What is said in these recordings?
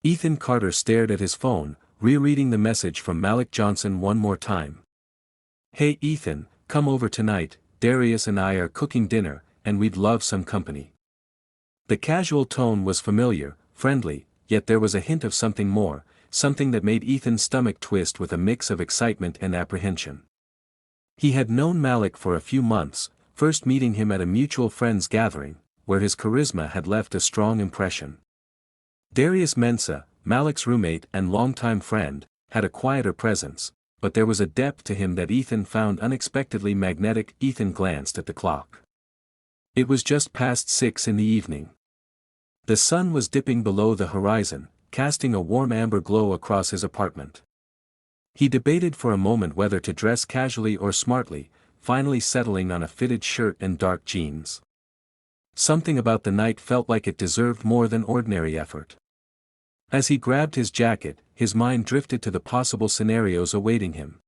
Ethan Carter stared at his phone, rereading the message from Malik Johnson one more time. "Hey Ethan, come over tonight, Darius and I are cooking dinner, and we'd love some company." The casual tone was familiar, friendly, yet there was a hint of something more, something that made Ethan's stomach twist with a mix of excitement and apprehension. He had known Malik for a few months, first meeting him at a mutual friends gathering, where his charisma had left a strong impression. Darius Mensah, Malik's roommate and longtime friend, had a quieter presence, but there was a depth to him that Ethan found unexpectedly magnetic. Ethan glanced at the clock. It was just past 6 in the evening. The sun was dipping below the horizon, casting a warm amber glow across his apartment. He debated for a moment whether to dress casually or smartly, finally settling on a fitted shirt and dark jeans. Something about the night felt like it deserved more than ordinary effort. As he grabbed his jacket, his mind drifted to the possible scenarios awaiting him.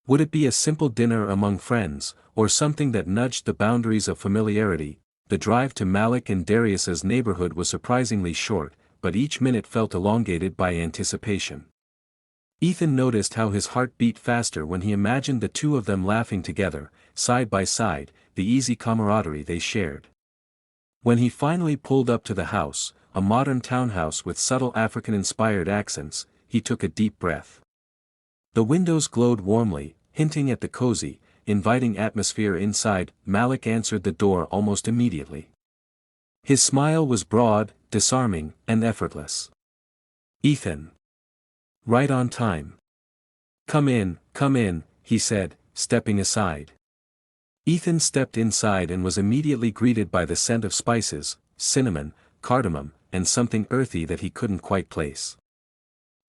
Would it be a simple dinner among friends, or something that nudged the boundaries of familiarity? The drive to Malik and Darius's neighborhood was surprisingly short, but each minute felt elongated by anticipation. Ethan noticed how his heart beat faster when he imagined the two of them laughing together, side by side, the easy camaraderie they shared. When he finally pulled up to the house, a modern townhouse with subtle African-inspired accents, he took a deep breath. The windows glowed warmly, hinting at the cozy, inviting atmosphere inside. Malik answered the door almost immediately. His smile was broad, disarming, and effortless. "Ethan. Right on time. Come in," he said, stepping aside. Ethan stepped inside and was immediately greeted by the scent of spices, cinnamon, cardamom, and something earthy that he couldn't quite place.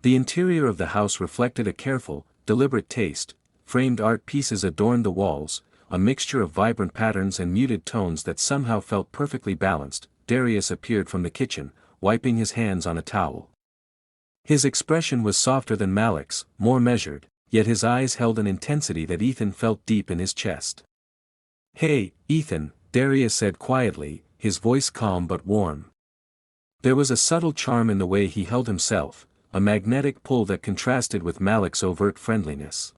The interior of the house reflected a careful, deliberate taste. Framed art pieces adorned the walls, a mixture of vibrant patterns and muted tones that somehow felt perfectly balanced. Darius appeared from the kitchen, wiping his hands on a towel. His expression was softer than Malik's, more measured, yet his eyes held an intensity that Ethan felt deep in his chest. "Hey, Ethan," Darius said quietly, his voice calm but warm. There was a subtle charm in the way he held himself, a magnetic pull that contrasted with Malik's overt friendliness.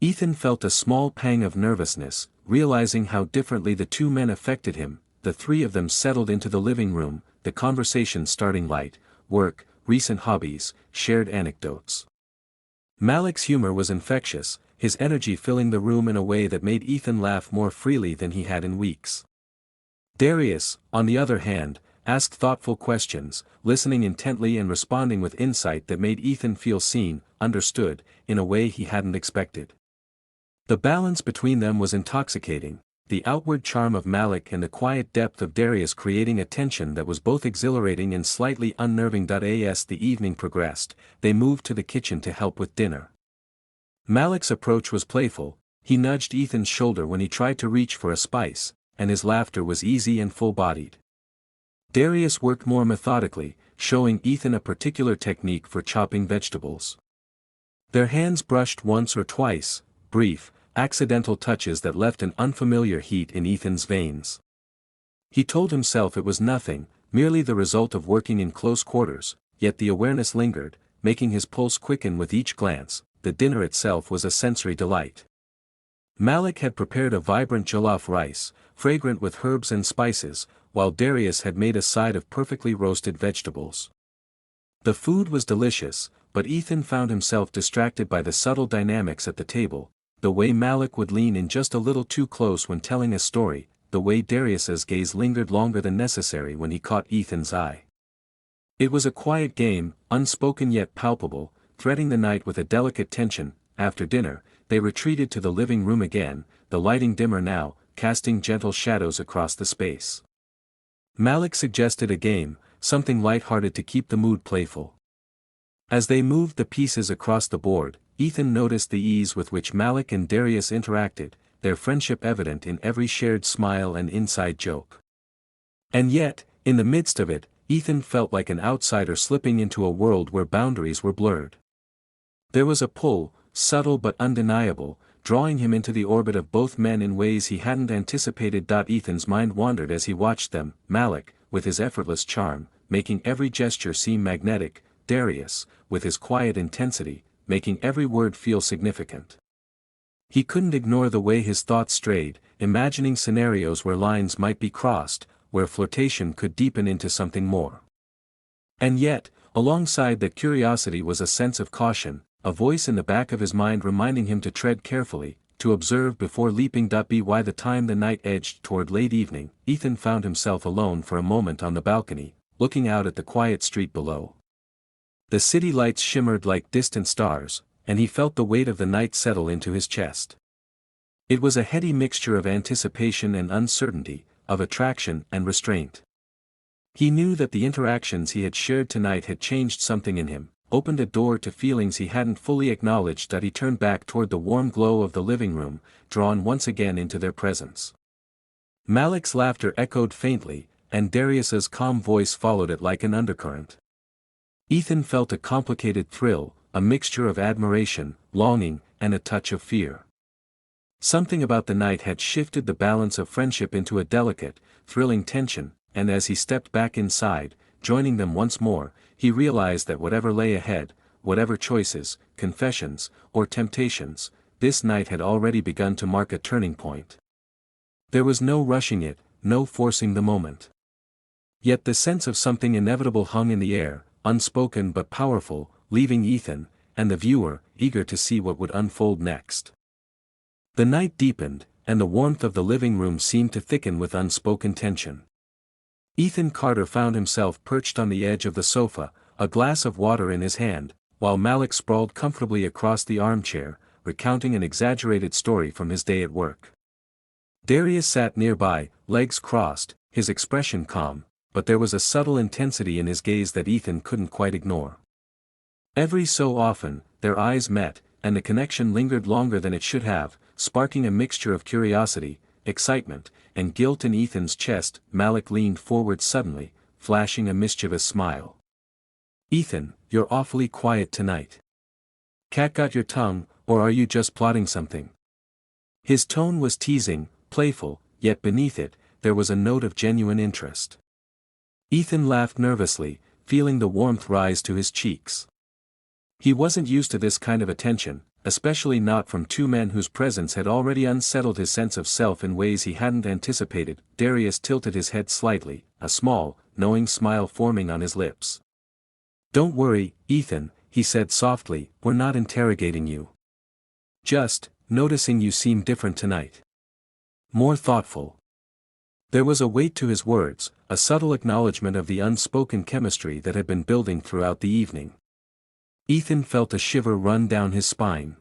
Ethan felt a small pang of nervousness, realizing how differently the two men affected him. The three of them settled into the living room, the conversation starting light: work, recent hobbies, shared anecdotes. Malik's humor was infectious, his energy filling the room in a way that made Ethan laugh more freely than he had in weeks. Darius, on the other hand, asked thoughtful questions, listening intently and responding with insight that made Ethan feel seen, understood, in a way he hadn't expected. The balance between them was intoxicating, the outward charm of Malik and the quiet depth of Darius creating a tension that was both exhilarating and slightly unnerving. As the evening progressed, they moved to the kitchen to help with dinner. Malik's approach was playful, he nudged Ethan's shoulder when he tried to reach for a spice, and his laughter was easy and full-bodied. Darius worked more methodically, showing Ethan a particular technique for chopping vegetables. Their hands brushed once or twice, brief, accidental touches that left an unfamiliar heat in Ethan's veins. He told himself it was nothing, merely the result of working in close quarters, yet the awareness lingered, making his pulse quicken with each glance. The dinner itself was a sensory delight. Malik had prepared a vibrant jollof rice, fragrant with herbs and spices, while Darius had made a side of perfectly roasted vegetables. The food was delicious, but Ethan found himself distracted by the subtle dynamics at the table, the way Malik would lean in just a little too close when telling a story, the way Darius's gaze lingered longer than necessary when he caught Ethan's eye. It was a quiet game, unspoken yet palpable, threading the night with a delicate tension. After dinner, they retreated to the living room again, the lighting dimmer now, casting gentle shadows across the space. Malik suggested a game, something light-hearted to keep the mood playful. As they moved the pieces across the board, Ethan noticed the ease with which Malik and Darius interacted, their friendship evident in every shared smile and inside joke. And yet, in the midst of it, Ethan felt like an outsider slipping into a world where boundaries were blurred. There was a pull, subtle but undeniable, drawing him into the orbit of both men in ways he hadn't anticipated. Ethan's mind wandered as he watched them. Malik, with his effortless charm, making every gesture seem magnetic, Darius, with his quiet intensity, making every word feel significant. He couldn't ignore the way his thoughts strayed, imagining scenarios where lines might be crossed, where flirtation could deepen into something more. And yet, alongside that curiosity was a sense of caution, a voice in the back of his mind reminding him to tread carefully, to observe before leaping. By the time the night edged toward late evening, Ethan found himself alone for a moment on the balcony, looking out at the quiet street below. The city lights shimmered like distant stars, and he felt the weight of the night settle into his chest. It was a heady mixture of anticipation and uncertainty, of attraction and restraint. He knew that the interactions he had shared tonight had changed something in him, opened a door to feelings he hadn't fully acknowledged. He turned back toward the warm glow of the living room, drawn once again into their presence. Malik's laughter echoed faintly, and Darius's calm voice followed it like an undercurrent. Ethan felt a complicated thrill, a mixture of admiration, longing, and a touch of fear. Something about the night had shifted the balance of friendship into a delicate, thrilling tension, and as he stepped back inside, joining them once more, he realized that whatever lay ahead, whatever choices, confessions, or temptations, this night had already begun to mark a turning point. There was no rushing it, no forcing the moment. Yet the sense of something inevitable hung in the air, unspoken but powerful, leaving Ethan, and the viewer, eager to see what would unfold next. The night deepened, and the warmth of the living room seemed to thicken with unspoken tension. Ethan Carter found himself perched on the edge of the sofa, a glass of water in his hand, while Malik sprawled comfortably across the armchair, recounting an exaggerated story from his day at work. Darius sat nearby, legs crossed, his expression calm, but there was a subtle intensity in his gaze that Ethan couldn't quite ignore. Every so often, their eyes met, and the connection lingered longer than it should have, sparking a mixture of curiosity, excitement, and guilt in Ethan's chest. Malik leaned forward suddenly, flashing a mischievous smile. "Ethan, you're awfully quiet tonight. Cat got your tongue, or are you just plotting something?" His tone was teasing, playful, yet beneath it, there was a note of genuine interest. Ethan laughed nervously, feeling the warmth rise to his cheeks. He wasn't used to this kind of attention, especially not from two men whose presence had already unsettled his sense of self in ways he hadn't anticipated. Darius tilted his head slightly, a small, knowing smile forming on his lips. "Don't worry, Ethan," he said softly, "we're not interrogating you. Just noticing you seem different tonight. More thoughtful." There was a weight to his words, a subtle acknowledgement of the unspoken chemistry that had been building throughout the evening. Ethan felt a shiver run down his spine.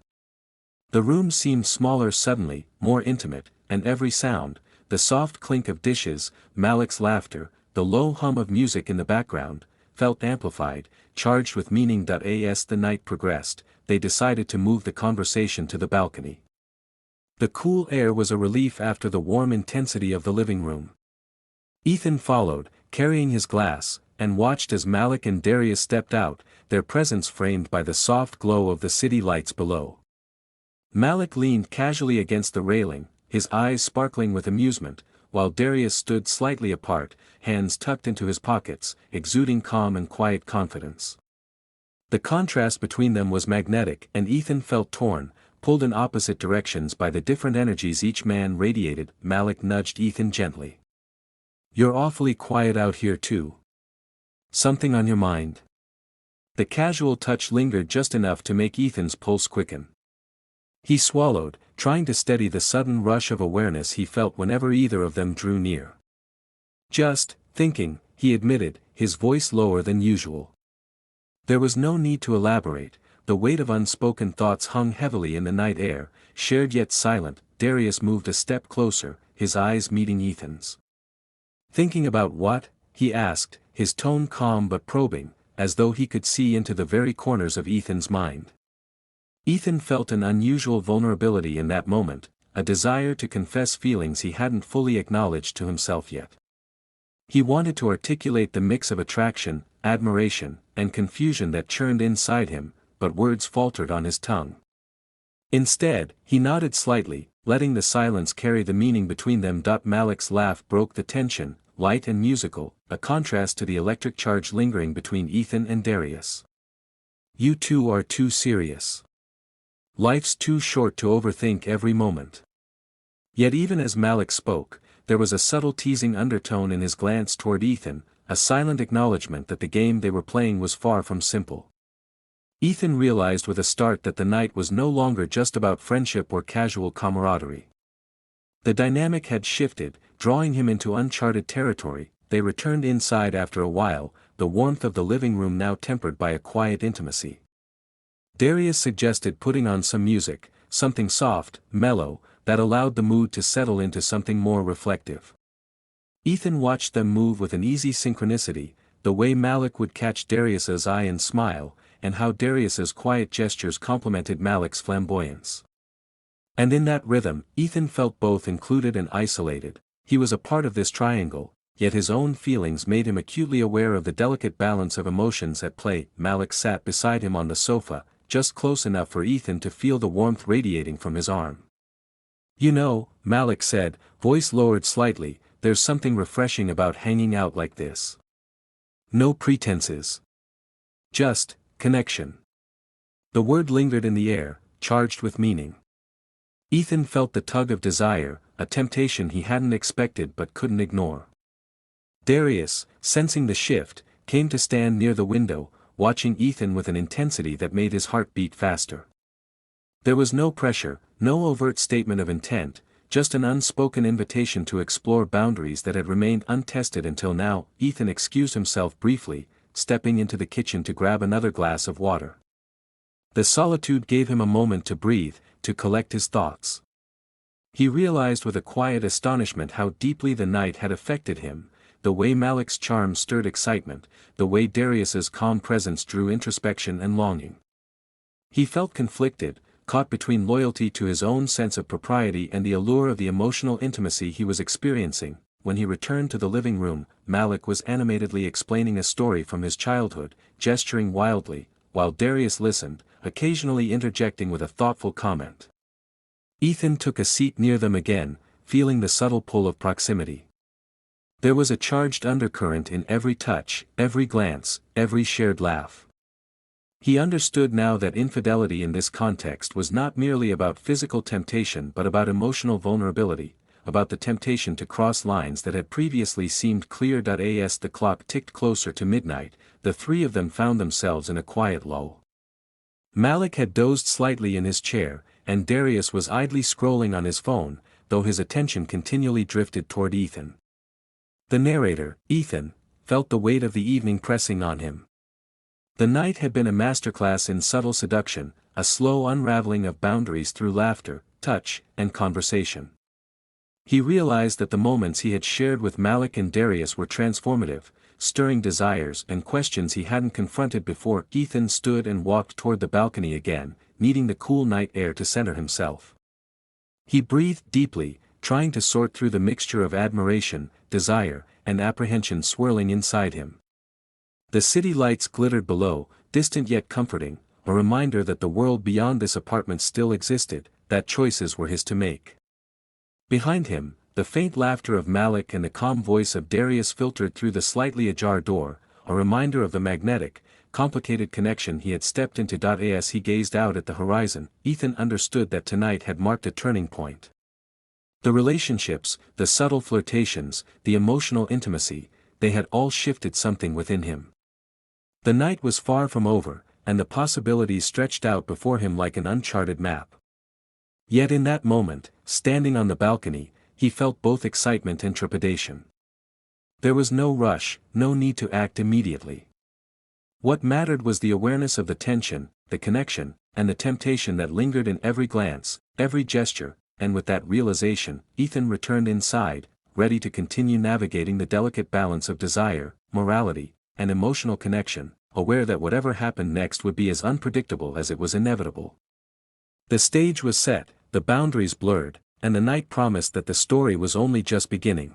The room seemed smaller suddenly, more intimate, and every sound, the soft clink of dishes, Malik's laughter, the low hum of music in the background, felt amplified, charged with meaning. As the night progressed, they decided to move the conversation to the balcony. The cool air was a relief after the warm intensity of the living room. Ethan followed, carrying his glass, and watched as Malik and Darius stepped out, their presence framed by the soft glow of the city lights below. Malik leaned casually against the railing, his eyes sparkling with amusement, while Darius stood slightly apart, hands tucked into his pockets, exuding calm and quiet confidence. The contrast between them was magnetic, and Ethan felt torn, pulled in opposite directions by the different energies each man radiated. Malik nudged Ethan gently. "You're awfully quiet out here too. Something on your mind?" The casual touch lingered just enough to make Ethan's pulse quicken. He swallowed, trying to steady the sudden rush of awareness he felt whenever either of them drew near. "Just thinking," he admitted, his voice lower than usual. There was no need to elaborate, the weight of unspoken thoughts hung heavily in the night air, shared yet silent. Darius moved a step closer, his eyes meeting Ethan's. "Thinking about what?" he asked, his tone calm but probing, as though he could see into the very corners of Ethan's mind. Ethan felt an unusual vulnerability in that moment, a desire to confess feelings he hadn't fully acknowledged to himself yet. He wanted to articulate the mix of attraction, admiration, and confusion that churned inside him, but words faltered on his tongue. Instead, he nodded slightly, letting the silence carry the meaning between them. Malik's laugh broke the tension, light and musical, a contrast to the electric charge lingering between Ethan and Darius. You two are too serious. Life's too short to overthink every moment. Yet even as Malik spoke, there was a subtle teasing undertone in his glance toward Ethan, a silent acknowledgement that the game they were playing was far from simple. Ethan realized with a start that the night was no longer just about friendship or casual camaraderie. The dynamic had shifted, drawing him into uncharted territory. They returned inside after a while, the warmth of the living room now tempered by a quiet intimacy. Darius suggested putting on some music, something soft, mellow, that allowed the mood to settle into something more reflective. Ethan watched them move with an easy synchronicity, the way Malik would catch Darius's eye and smile, and how Darius's quiet gestures complemented Malik's flamboyance. And in that rhythm, Ethan felt both included and isolated. He was a part of this triangle, yet his own feelings made him acutely aware of the delicate balance of emotions at play. Malik sat beside him on the sofa, just close enough for Ethan to feel the warmth radiating from his arm. "You know," Malik said, voice lowered slightly, "there's something refreshing about hanging out like this. No pretenses. Just connection." The word lingered in the air, charged with meaning. Ethan felt the tug of desire, a temptation he hadn't expected but couldn't ignore. Darius, sensing the shift, came to stand near the window, watching Ethan with an intensity that made his heart beat faster. There was no pressure, no overt statement of intent, just an unspoken invitation to explore boundaries that had remained untested until now. Ethan excused himself briefly, stepping into the kitchen to grab another glass of water. The solitude gave him a moment to breathe, to collect his thoughts. He realized with a quiet astonishment how deeply the night had affected him, the way Malik's charm stirred excitement, the way Darius's calm presence drew introspection and longing. He felt conflicted, caught between loyalty to his own sense of propriety and the allure of the emotional intimacy he was experiencing. When he returned to the living room, Malik was animatedly explaining a story from his childhood, gesturing wildly, while Darius listened, occasionally interjecting with a thoughtful comment. Ethan took a seat near them again, feeling the subtle pull of proximity. There was a charged undercurrent in every touch, every glance, every shared laugh. He understood now that infidelity in this context was not merely about physical temptation but about emotional vulnerability, about the temptation to cross lines that had previously seemed clear. As the clock ticked closer to midnight, the three of them found themselves in a quiet lull. Malik had dozed slightly in his chair, and Darius was idly scrolling on his phone, though his attention continually drifted toward Ethan. The narrator, Ethan, felt the weight of the evening pressing on him. The night had been a masterclass in subtle seduction, a slow unraveling of boundaries through laughter, touch, and conversation. He realized that the moments he had shared with Malik and Darius were transformative, stirring desires and questions he hadn't confronted before. Ethan stood and walked toward the balcony again, needing the cool night air to center himself. He breathed deeply, trying to sort through the mixture of admiration, desire, and apprehension swirling inside him. The city lights glittered below, distant yet comforting, a reminder that the world beyond this apartment still existed, that choices were his to make. Behind him, the faint laughter of Malik and the calm voice of Darius filtered through the slightly ajar door, a reminder of the magnetic, complicated connection he had stepped into. As he gazed out at the horizon, Ethan understood that tonight had marked a turning point. The relationships, the subtle flirtations, the emotional intimacy, they had all shifted something within him. The night was far from over, and the possibilities stretched out before him like an uncharted map. Yet in that moment, standing on the balcony, he felt both excitement and trepidation. There was no rush, no need to act immediately. What mattered was the awareness of the tension, the connection, and the temptation that lingered in every glance, every gesture, and with that realization, Ethan returned inside, ready to continue navigating the delicate balance of desire, morality, and emotional connection, aware that whatever happened next would be as unpredictable as it was inevitable. The stage was set, the boundaries blurred, and the night promised that the story was only just beginning.